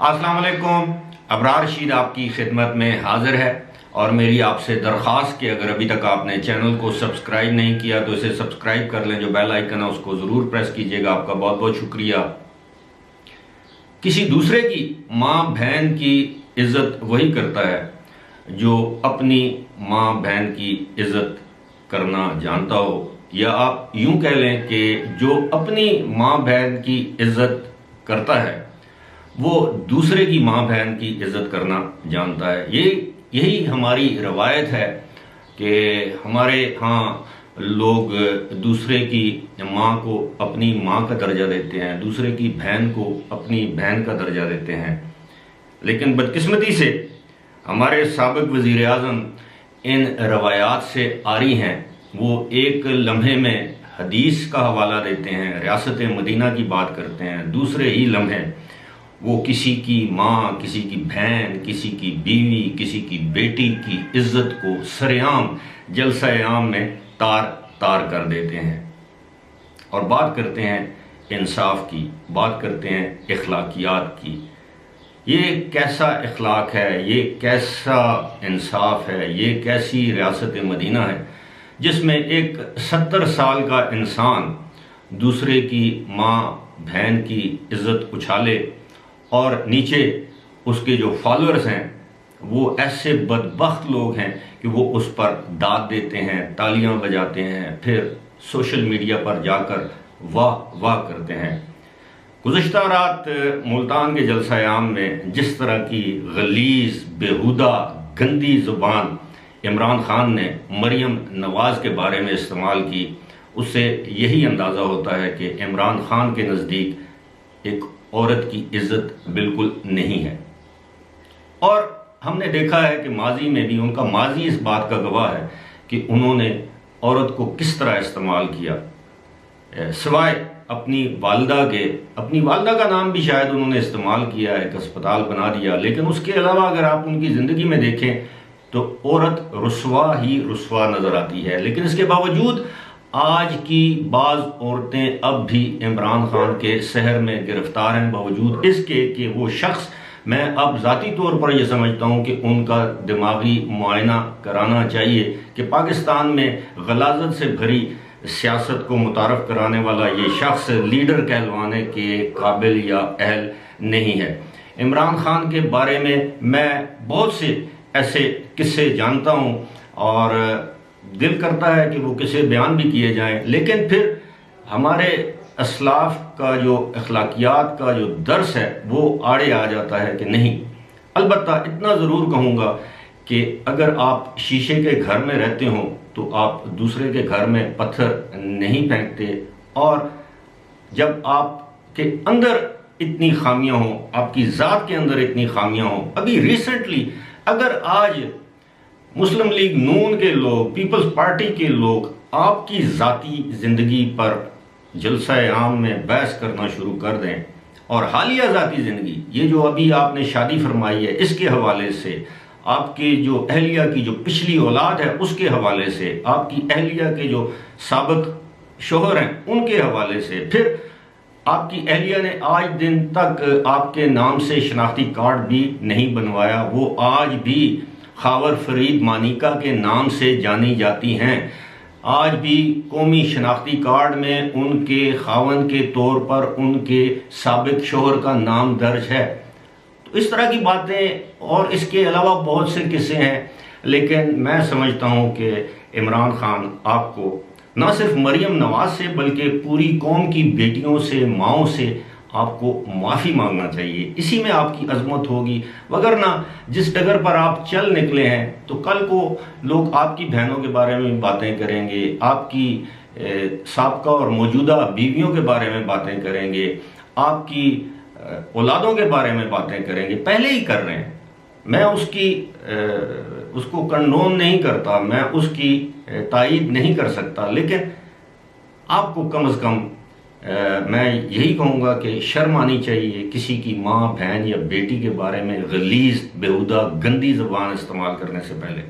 अस्सलाम वालेकुम। अबरार शीद आपकी खिदमत में हाजिर है और मेरी आपसे दरख्वास्त कि अगर अभी तक आपने चैनल को सब्सक्राइब नहीं किया तो इसे सब्सक्राइब कर लें। जो बेल आइकन है उसको ज़रूर प्रेस कीजिएगा। आपका बहुत बहुत शुक्रिया। किसी दूसरे की माँ बहन की इज़्ज़त वही करता है जो अपनी माँ बहन की इज़्ज़त करना जानता हो, या आप यूं कह लें कि जो अपनी माँ बहन की इज़्ज़त करता है वो दूसरे की माँ बहन की इज़्ज़त करना जानता है। यही हमारी रवायत है कि हमारे यहाँ लोग दूसरे की माँ को अपनी माँ का दर्जा देते हैं, दूसरे की बहन को अपनी बहन का दर्जा देते हैं। लेकिन बदकिस्मती से हमारे साबिक वज़ीर आज़म इन रवायात से आरी हैं। वो एक लम्हे में हदीस का हवाला देते हैं, रियासत मदीना की बात करते हैं, दूसरे ही लम्हे वो किसी की माँ, किसी की बहन, किसी की बीवी, किसी की बेटी की इज्जत को सरेआम जलसा आम में तार तार कर देते हैं। और बात करते हैं इंसाफ की, बात करते हैं इखलाकियात की। ये कैसा इखलाक है, ये कैसा इंसाफ है, ये कैसी रियासत मदीना है जिसमें एक 70 साल का इंसान दूसरे की माँ बहन की इज्जत उछाले और नीचे उसके जो फॉलोअर्स हैं वो ऐसे बदबख्त लोग हैं कि वो उस पर दाद देते हैं, तालियां बजाते हैं, फिर सोशल मीडिया पर जाकर वाह वाह करते हैं। गुज़श्ता रात मुल्तान के जलसा आम में जिस तरह की गलीज़, बेहुदा, गंदी ज़ुबान इमरान खान ने मरियम नवाज़ के बारे में इस्तेमाल की, उससे यही अंदाज़ा होता है कि इमरान खान के नज़दीक एक औरत की इज्जत बिल्कुल नहीं है। और हमने देखा है कि माजी में भी उनका माजी इस बात का गवाह है कि उन्होंने औरत को किस तरह इस्तेमाल किया। सिवाय अपनी वालदा का नाम भी शायद उन्होंने इस्तेमाल किया, एक अस्पताल बना दिया, लेकिन उसके अलावा अगर आप उनकी ज़िंदगी में देखें तो औरत रुस्वा ही रुस्वा नज़र आती है। लेकिन इसके बावजूद आज की बाज़ औरतें अब भी इमरान खान के शहर में गिरफ्तार हैं, बावजूद इसके कि वो शख्स, मैं अब ज़ाती तौर पर यह समझता हूँ कि उनका दिमागी मुआयना कराना चाहिए कि पाकिस्तान में गलाजत से भरी सियासत को मुतारफ़ कराने वाला ये शख्स लीडर कहलवाने के काबिल या अहल नहीं है। इमरान खान के बारे में मैं बहुत से ऐसे किस्से जानता हूँ और दिल करता है कि वो किसे बयान भी किए जाएं, लेकिन फिर हमारे असलाफ का जो अखलाकियात का जो दर्स है वो आड़े आ जाता है कि नहीं। अलबत्ता इतना ज़रूर कहूँगा कि अगर आप शीशे के घर में रहते हो तो आप दूसरे के घर में पत्थर नहीं फेंकते, और जब आपके अंदर इतनी खामियां हों, आपकी ज़ात के अंदर इतनी खामियां हों। अभी रिसेंटली अगर आज मुस्लिम लीग नून के लोग, पीपल्स पार्टी के लोग आपकी ज़ाती ज़िंदगी पर जलसा आम में बहस करना शुरू कर दें, और हालिया ज़ाती ज़िंदगी, ये जो अभी आपने शादी फरमाई है इसके हवाले से, आपके जो अहलिया की जो पिछली औलाद है उसके हवाले से, आपकी अहलिया के जो साबिक शोहर हैं उनके हवाले से, फिर आपकी अहलिया ने आज दिन तक आपके नाम से शनाख्ती कार्ड भी नहीं बनवाया, वो आज भी खावर फरीद मानिका के नाम से जानी जाती हैं। आज भी कौमी शनाख्ती कार्ड में उनके खावन के तौर पर उनके साबिक शोहर का नाम दर्ज है। तो इस तरह की बातें और इसके अलावा बहुत से किस्से हैं। लेकिन मैं समझता हूँ कि इमरान खान आपको ना सिर्फ मरियम नवाज से बल्कि पूरी कौम की बेटियों से, माओं से आपको माफ़ी मांगना चाहिए। इसी में आपकी अजमत होगी, वगरना जिस डगर पर आप चल निकले हैं तो कल को लोग आपकी बहनों के बारे में बातें करेंगे, आपकी साबका और मौजूदा बीवियों के बारे में बातें करेंगे, आपकी औलादों के बारे में बातें करेंगे, पहले ही कर रहे हैं। मैं उसको कंडोन नहीं करता, मैं उसकी तायीद नहीं कर सकता, लेकिन आपको कम से कम मैं यही कहूँगा कि शर्म आनी चाहिए किसी की माँ, बहन या बेटी के बारे में गलीज़, बेहुदा, गंदी ज़बान इस्तेमाल करने से पहले।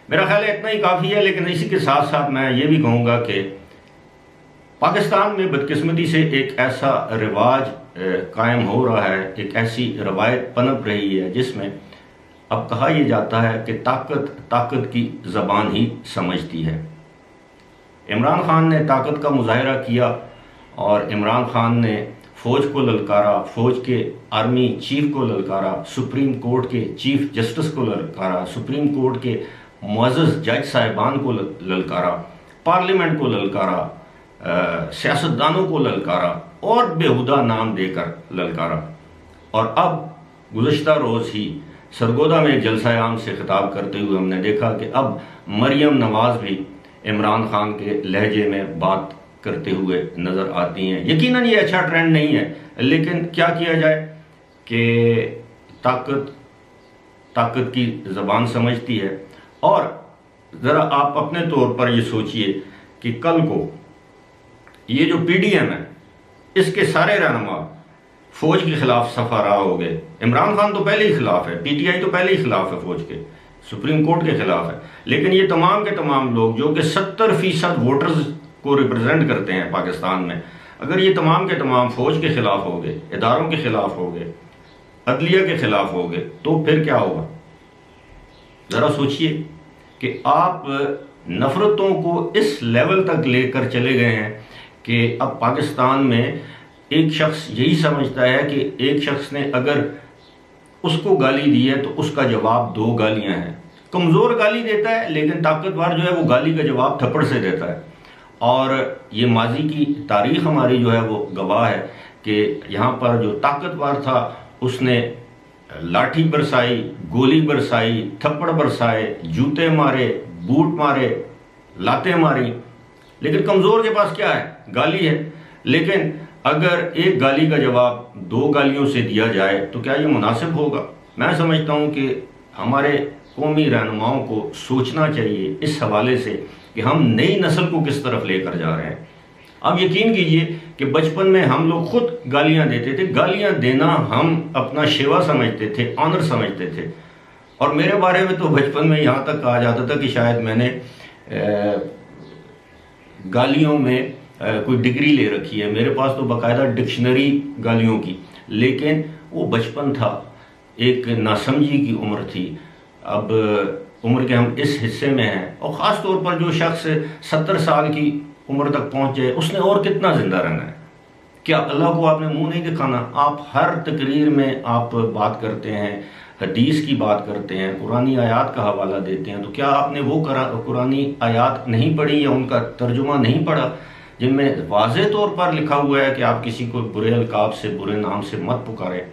मेरा ख्याल है इतना ही काफ़ी है। लेकिन इसी के साथ साथ मैं ये भी कहूँगा कि पाकिस्तान में बदकिस्मती से एक ऐसा रिवाज कायम हो रहा है, एक ऐसी रवायत पनप रही है जिसमें अब कहा यह जाता है कि ताकत की ज़बान ही समझती है। इमरान खान ने ताकत का मुजाहरा किया और इमरान खान ने फ़ौज को ललकारा, फ़ौज के आर्मी चीफ को ललकारा, सुप्रीम कोर्ट के चीफ जस्टिस को ललकारा, सुप्रीम कोर्ट के मुअज़्ज़ज़ जज साहिबान को ललकारा, पार्लियामेंट को ललकारा, सियासतदानों को ललकारा और बेहुदा नाम देकर ललकारा। और अब गुज़श्ता रोज़ ही सरगोदा में एक जलसा आम से खिताब करते हुए हमने देखा कि अब मरियम नवाज़ भी इमरान खान के लहजे में बात करते हुए नज़र आती हैं। यकीनन ये अच्छा ट्रेंड नहीं है, लेकिन क्या किया जाए कि ताकत की ज़बान समझती है। और ज़रा आप अपने तौर पर ये सोचिए कि कल को ये जो PDM है, इसके सारे रहनुमा फ़ौज के ख़िलाफ़ सफ़ा रहा हो गए। इमरान खान तो पहले ही ख़िलाफ़ है, PTI तो पहले ही ख़िलाफ़ है फ़ौज के, सुप्रीम कोर्ट के ख़िलाफ़ है, लेकिन ये तमाम के तमाम लोग जो कि 70% वोटर्स को रिप्रेजेंट करते हैं पाकिस्तान में, अगर ये तमाम के तमाम फ़ौज के ख़िलाफ़ हो गए, इदारों के ख़िलाफ़ हो गए, अदलिया के ख़िलाफ़ हो गए, तो फिर क्या होगा? ज़रा सोचिए कि आप नफ़रतों को इस लेवल तक लेकर चले गए हैं कि अब पाकिस्तान में एक शख्स यही समझता है कि एक शख्स ने अगर उसको गाली दी है तो उसका जवाब 2 गालियां हैं। कमज़ोर गाली देता है, लेकिन ताकतवर जो है वो गाली का जवाब थप्पड़ से देता है। और ये माजी की तारीख़ हमारी जो है वो गवाह है कि यहाँ पर जो ताकतवर था उसने लाठी बरसाई, गोली बरसाई, थप्पड़ बरसाए, जूते मारे, बूट मारे, लातें मारी, लेकिन कमज़ोर के पास क्या है? गाली है। लेकिन अगर एक गाली का जवाब 2 गालियों से दिया जाए तो क्या ये मुनासिब होगा? मैं समझता हूँ कि हमारे कौमी रहनुमाओं को सोचना चाहिए इस हवाले से कि हम नई नस्ल को किस तरफ लेकर जा रहे हैं। अब यकीन कीजिए कि बचपन में हम लोग खुद गालियाँ देते थे। गालियाँ देना हम अपना शेवा समझते थे, ऑनर समझते थे। और मेरे बारे में तो बचपन में यहाँ तक कहा जाता था कि शायद मैंने गालियों में कोई डिग्री ले रखी है। मेरे पास तो बाकायदा डिक्शनरी गालियों की, लेकिन वो बचपन था, एक नासमझी की उम्र थी। अब उम्र के हम इस हिस्से में हैं, और ख़ास तौर पर जो शख्स 70 साल की उम्र तक पहुँच जाए उसने और कितना ज़िंदा रहना है? क्या अल्लाह को आपने मुंह नहीं दिखाना? आप हर तकरीर में आप बात करते हैं, हदीस की बात करते हैं, कुरानी आयात का हवाला देते हैं, तो क्या आपने वो कुरानी आयात नहीं पढ़ी या उनका तर्जुमा नहीं पढ़ा जिनमें वाज़ेह तौर पर लिखा हुआ है कि आप किसी को बुरे अलकाब से, बुरे नाम से मत पुकारें?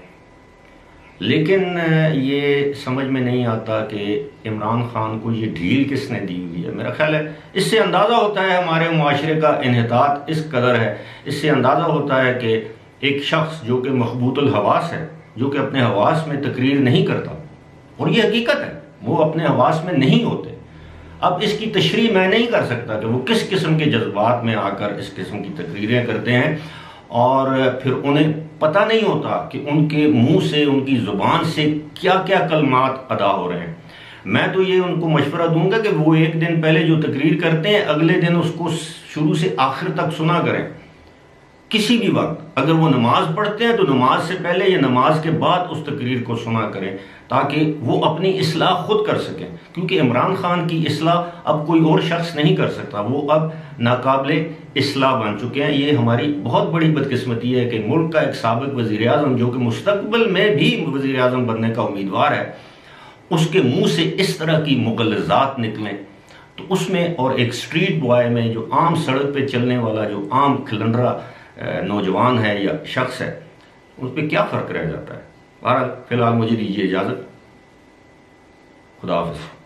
लेकिन ये समझ में नहीं आता कि इमरान खान को ये ढील किसने दी हुई है। मेरा ख्याल है इससे अंदाज़ा होता है हमारे मुआशरे का इन्हितात इस कदर है, इससे अंदाज़ा होता है कि एक शख्स जो कि मखबूतुल हवास है, जो कि अपने हवास में तकरीर नहीं करता, और ये हकीकत है, वो अपने हवास में नहीं होते। अब इसकी तशरीह मैं नहीं कर सकता कि वो किस किस्म के जज्बात में आकर इस किस्म की तकरीरें करते हैं, और फिर उन्हें पता नहीं होता कि उनके मुंह से, उनकी ज़ुबान से क्या क्या कलमात अदा हो रहे हैं। मैं तो ये उनको मशवरा दूंगा कि वो एक दिन पहले जो तकरीर करते हैं अगले दिन उसको शुरू से आखिर तक सुना करें। किसी भी वक्त अगर वो नमाज पढ़ते हैं तो नमाज से पहले या नमाज के बाद उस तकरीर को सुना करें, ताकि वो अपनी इस्लाह खुद कर सकें। क्योंकि इमरान खान की इस्लाह अब कोई और शख्स नहीं कर सकता, वो अब नाकाबिले इस्लाह बन चुके हैं। ये हमारी बहुत बड़ी बदकिस्मती है कि मुल्क का एक साबिक वज़ीर आज़म, जो कि मुस्तकबिल में भी वज़ीर आज़म बनने का उम्मीदवार है, उसके मुँह से इस तरह की मुग़ल्लज़ात निकलें तो उसमें, और एक स्ट्रीट बॉय में, जो आम सड़क पे चलने वाला जो आम खिलंडरा नौजवान है या शख्स है, उस पर क्या फ़र्क रह जाता है। बहरहाल फ़िलहाल मुझे दीजिए इजाज़त। खुदा हाफ़िज़।